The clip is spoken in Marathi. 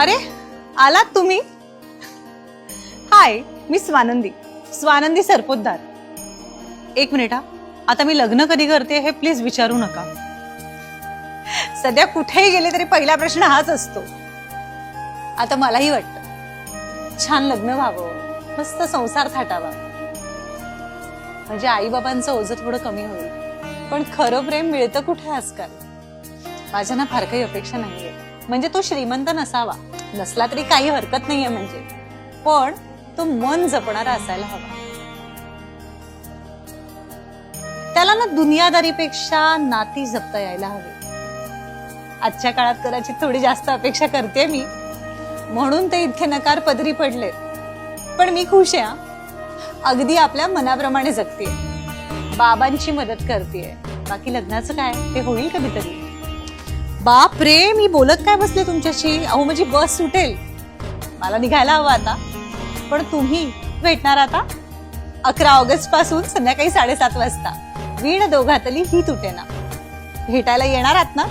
अरे आलात तुम्ही. हाय, मी स्वानंदी सरपोतदार. एक मिनिट हा. आता मी लग्न कधी करते हे प्लीज विचारू नका. सध्या कुठेही गेले तरी पहिला प्रश्न हाच असतो. आता मलाही वाटतं छान लग्न व्हावं, मस्त संसार थाटावा, म्हणजे आई बाबांचं ओझं थोडं कमी होईल. पण खरं प्रेम मिळतं कुठे आजकाल. माझ्या ना फार काही अपेक्षा नाहीये. म्हणजे तो श्रीमंत नसावा, नसला तरी काही हरकत नाहीये, म्हणजे पण तो मन जपणारा असायला हवा. त्याला ना दुनियादारीपेक्षा नाती जपता यायला हवी. आजच्या काळात कदाचित थोडी जास्त अपेक्षा करते मी, म्हणून ते इतके नकार पदरी पडले. पण मी खुश आहे. अगदी आपल्या मनाप्रमाणे जगतेय, बाबांची मदत करतेय. बाकी लग्नाचं काय, ते होईल कधीतरी. बाप रे, मी बोलत काय बसले तुमच्याशी. अहो माझी बस सुटेल, मला निघायला हवं आता. पण तुम्ही भेटणार आता 11 ऑगस्ट पासून संध्याकाळी 7:30 वाजता. वीण दोघातली ही तुटेना. भेटायला येणार आहात ना?